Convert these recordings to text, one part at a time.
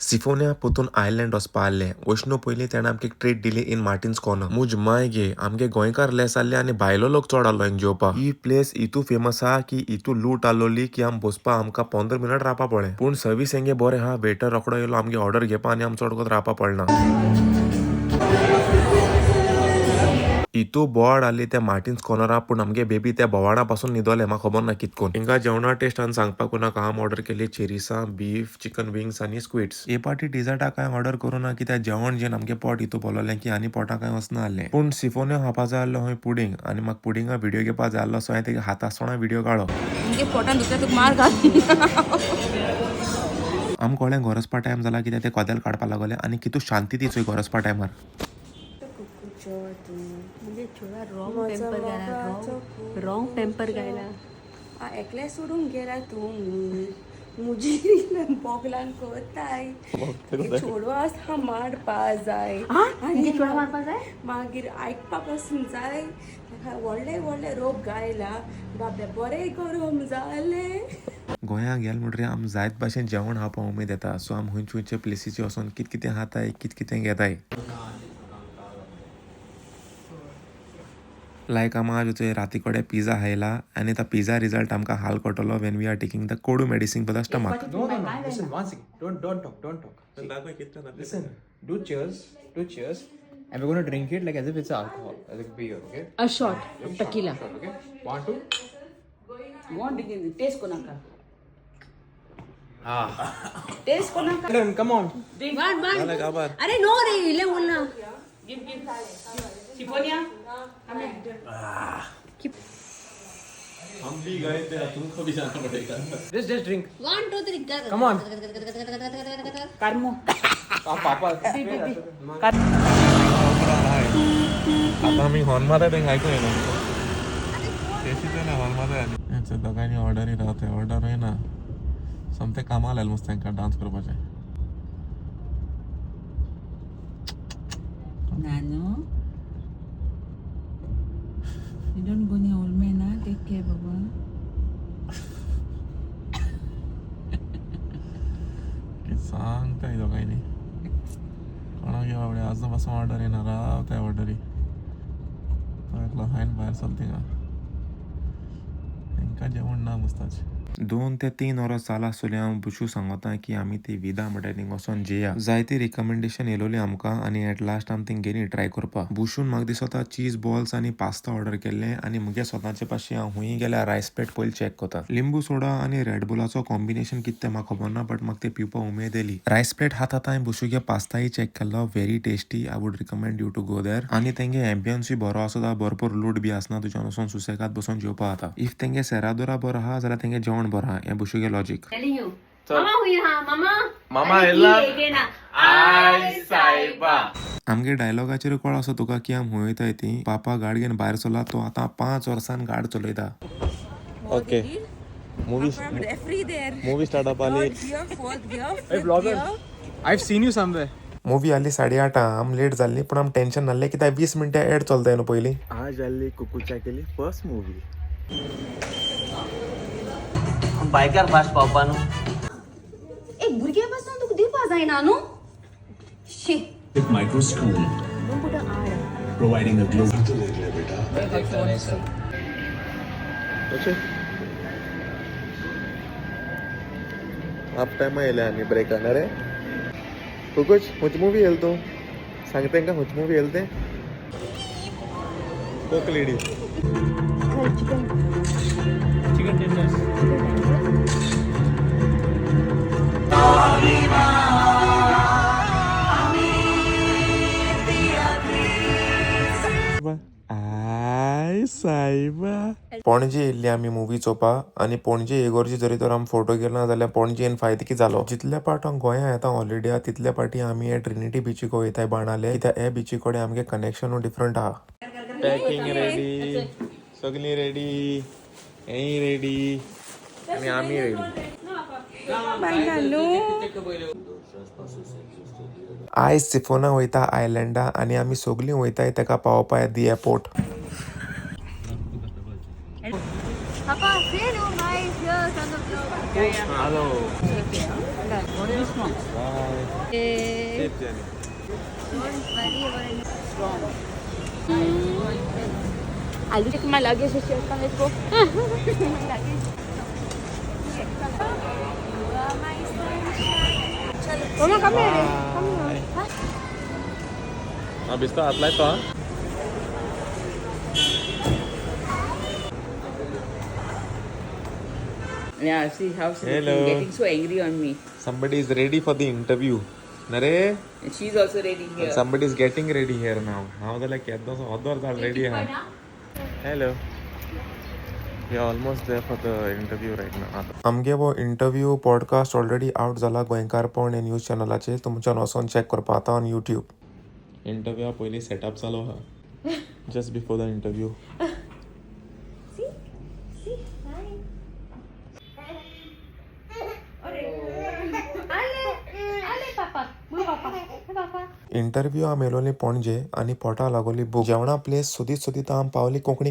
सिफोनिया पुतून island वचपा आसले वैष्णो पयलीं तेणें आमकां एक ट्रीट दिली इन मार्टिन्स कॉर्नर मुज माय गे आमगे गोंयकार लेस आसले आनी भायलो लोक चड आसलो हिंग जेवपाक ही प्लेस इतू फेमस आहा की इतू लूट आसलोली की आम बसपा आमकां 15 मिनट रावपा पडलें पूण सर्वीस हेंगे बरें आहा वेटर रोखडो येयलो आमगे ऑर्डर घेवपा आनी आम चड कोत रावपा पडना इतू बोवाड आसली त्या मार्टिन्स कॉर्नरा पूण आमगे बेबी त्या बोवाडा पासून न्हिदोले म्हाका खबर ना कितकोन हिंगा जेवणा टेस्ट आनी सांगपाक नाका हांव ऑर्डर केली चेरिसा बीफ चिकन विंग्स आनी स्क्विड्स हे पाटी डिझर्टा काय ऑर्डर करूं ना कित्याक जेवण जेन आमगे पोट इतू बोलोलें की आनी पोटा काय वचना आसलें पूण सिफोन्यो खावपा जाय आसलो हय पुडींग आनी म्हाका पुडिंगा व्हिडिओ घेवपा जाय आसलो सो हांवें तेगे हातासोणा व्हिडिओ काडलो पोटान दुखता तुका मार घाल आमकां कोळें गरजपा टायम जाला कित्याक ते कोदेल काडपा लागले आनी कितू शांती ती चोय गरजपा टायमार रॉंग टेम्पर गायला एकले सोडून गेला तू मुजी बोगलान कोताय चोडवा आसा मारपा जाय आनी चोडवा मारपा जाय मागीर आयकपा पासून जाय ताका व्हडले व्हडले रोप गायला बाबे बरे गरम जाले गोंया गेल म्हणटरी आम जायत भाशेन जेवण खावपा उमेद येता सो आम खंयचे खंयचे प्लेसीचे वचोन कित कितें खाताय कित कितें घेताय लायक आम आज राती कडेन पिझ्झा खायला आनी तो पिझ्झा रिजल्ट आमकां हाल कटलो when we are taking the कोडू medicine for the stomach No. Listen, one second. Don't talk. Listen. Do cheers, and we're gonna drink it like as if it's alcohol, as like beer, okay? A shot tequila Shot, okay? 1, 2. Want taste कोनाका taste कोणाका Ellen, come on. वाट अरे no रे ले बोलना सिफोनिया हम भी गए थे तुमको भी जाना पड़ेगा Just drink. 1 2 3 Come on. कर्मो Papa. आता आम्ही हॉर्न मारता तेंग आयकूं येना तेशीच हॉर्न मारता दोगांनी ऑर्डरी रावता ऑर्डर येना समते कामां लायले मस्त तांकां डान्स करपाचें नानो you don't go near old man na take care baba सांगता दोगांनी कोणाक घे बाबडे आज पासून ऑर्डर येना रावता ऑर्डरी तो एकलो हायन भायर चल थिंगा तांकां जेवण ना मस्ताचें 2 ते 3 वरां जाला आसतलीं हांव बुशू सांगता की आमी ती विदा म्हणटा थिंग वचोन जेया जायती रिकमेंडेशन येयलोली आमकां आनी एट लास्ट आमी थिंग गेली ट्राय करपाक बुशून म्हाका दिसता चीज बॉल्स आनी पास्ता ऑर्डर केल्ले आनी म्हगे स्वताचे पाशी हांव हुंय गेल्यार रायस प्लेट पयलीं चॅक करता लिंबू सोडा आनी रेडबुलाचो कॉम्बिनेशन कितें तें म्हाका खबर ना बट म्हाका ते पिवपा उमेद येयली रायस प्लेट खाता हांवें बुशूगे पास्ताय चॅक केल्लो very tasty I would recommend you to go there आनी तेंगे एम्बियन्सूय बरो आसता भरपूर लूट बी आसना तुज्यान वचोन सुसेगाद बसून जेवपा जाता इफ तेंगे सेरादुरा बरो आहा जाल्यार तेंगे जेवण बरो आहा हें बुशूगे लॉजिक telling you mama हुई हां मामा मामा येला आय सायबा आमगे डायलॉगाचेर कळ असो तुका की आम हुंयताय ती पापा गाड घेवन भायर चला तो आतां 5 वर्सान गाड चलयता ओके मूवी रेफरी देर मूवी स्टार्ट अप आली Hey, vlogger. I've seen you somewhere. Movie आली 8:30 आम लेट जाल्ली पण आम टेन्शन नासलें कित्याक 20 मिनटां एड चलताय न्हू पयलीं आज आली कुकूच्या केली फर्स्ट मूवी बायकार फास्ट पावपा न्हू एक भुरगे पासून तुका दिवपा जायना न्हू शी With micro school, providing a global. Half टायमा येयले आनी ब्रेकान रे कुकूच खंयची मूवी येयला तूं सांग तांकां खंयची मूवी येयला तें कोक लेडी Chicken tenders. आय सायबा पणजे येयल्ली आमी मुवी चोवपा आनी पणजे येगोरची जरी तर आमी फोटो गेलो ना जाल्यार पणजेन फायदो कितें जालो जितल्या पाट हांव गोंया येता हॉलिडेया तितल्या पाटी आमी हे ट्रिनिटी बीची वयताय बाणाले कित्याक हे बीची कडेन आमगे कनेक्शन डिफरंट आहा पॅकिंग रेडी सगळी रेडी हेय रेडी आनी आमी रेडी आयज सिफोना वयता आयलँडा आनी आमी सगळीं वयताय तेका पावोवपाक दी airport Papa, say no, guys. Here, on the floor. Hello. I'll check my luggage. Let's go. Mama, come here. Come here. Bist du Athlet da? Yeah, see how she's Hello. getting so angry on me. Somebody is ready for the interview. Nare? And she's also ready here. Somebody is getting ready here now. Now they're like, ready. Hello. We are almost there for the interview right now. आमगे वो interview podcast already out जाला गोंयकार पण हे news चॅनलाचेर तुमच्यान वचोन check करपा जाता on YouTube. Interview पयली सेटअप चालू आहा. Just before the interview. Interview आम येलोली पणजे आनी पोटा लागोली बूक जेवणा प्लेस सोदीत आम पावली कोंकणी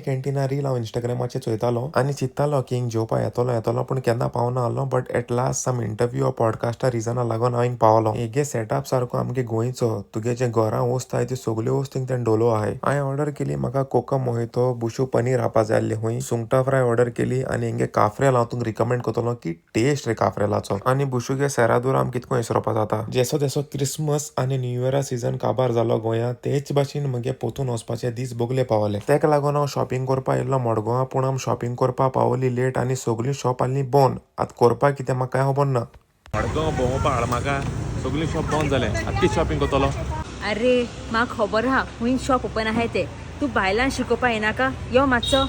कॅन्टीना रील हांव इंस्टाग्रामाचेर चोयतालो आनी चिंततालो की हिंग जेवपा येतलो पूण केन्ना पावना आलो but at last some interview पॉडकास्टा रिजना लागून हांव हिंग पावलो. हेगे सेटअप सारको आमगे गोंयचो तुगे जे घरां वस्त ती सगल्यो वस्तू तें डोलो आहाय. हांवें ऑर्डर केली म्हाका कोकम मोहितो बुशू पनीर हापा जाय आसलें हुंय सुंगटा फ्राय ऑर्डर केली आनी हिंगे काफ्रेल हांव तुमकां रिकमेंड करतलो की टेस्ट रे काफ्रेलाचो. आनी बुशूगे सेरादूर आम कितको विसरपा जाता. जसो क्रिसमस आनी न्यू इयरा सीजन काबार जालो गोंयांत तेच भाशेन म्हगे पोतून वचपाचे दीस बोगले पावले. तेका लागून हांव शॉपिंग करपा येयल्लो मडगांवां पूण आम शॉपिंग करपा पावली लेट आनी सगळीं शॉप आसलीं बंद. आतां करपा कितें म्हाका कांय खबर ना. मडगांव भोंवपा हाड म्हाका सगळीं शॉप बंद जाले. आतां कितें शॉपिंग करतलो? अरे म्हाका खबर आहा हुंय शॉप ओपन आहाय ते. तूं बायलां शिकोवपा येनाका यो मातसो.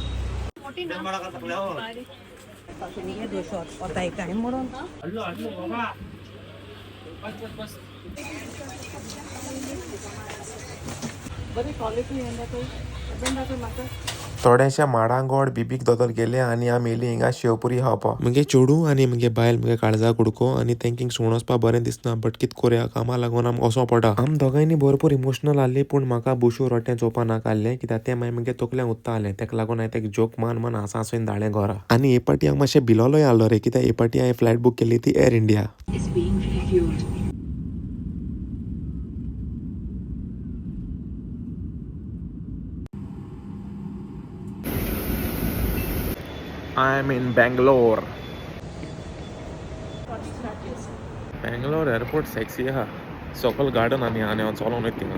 थोडेशे माडांगोड बिबीक दोतोर गेले आनी आमी येयली हिंगा शेवपुरी खावपा. मुगे चेडू आनी मुगे बायल मुगे काळजा कुडको आनी तेंकिंग सुण वचपा बरें दिसना बट कित कोरया कामा लागून आम वचों पडटा. आम दोगांयनी भरपूर इमोशनल आसली पूण म्हाका बुशू रोट्टें चोवपा नाका आसलें कित्याक तें मागीर मुगे तकल्यांत उत्ता आसलें. तेका लागून हांवें तेका जोक मान हांसून धाडलें घरा. आनी हे पाटी हांव मातशें भिलोलोय आसलो रे कित्याक हे पाटी हांवें फ्लायट बूक केल्ली ती Air India. I am in Bangalore. Bangalore airport sexy आहा. सकल गार्डन आनी हांव चलोन वयता थिंगा.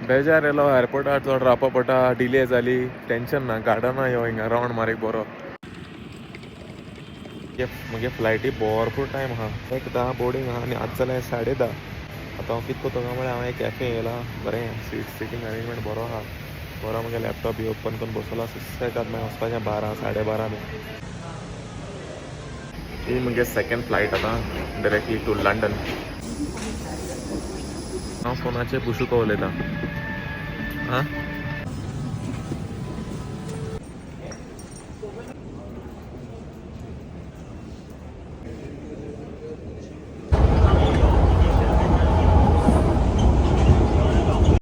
बेजार येलो एअरपोर्टार चड रावपा पडटा डिले जाली टेंशन ना गार्डना यो हिंगा रावंड मारीक बरो. म्हगे फ्लायटी भरपूर टायम आहा 1:10 बोर्डींग आहा आनी आतां जाल्यार 10:30. आतां हांव कितें कोत्ता म्हळ्यार हांव एक कॅफे येयला बरें सिटींग अरेंजमेंट बरो आहा. बरो म्हगे लॅपटॉप बी ओपन करून बसलो सुसेगाद मागीर वचपाचें 12 12:30 बी. ही म्हगे सेकंड फ्लायट आतां डायरेक्टली टू लंडन. हांव फोनाचेर बुशू उलयतां. आं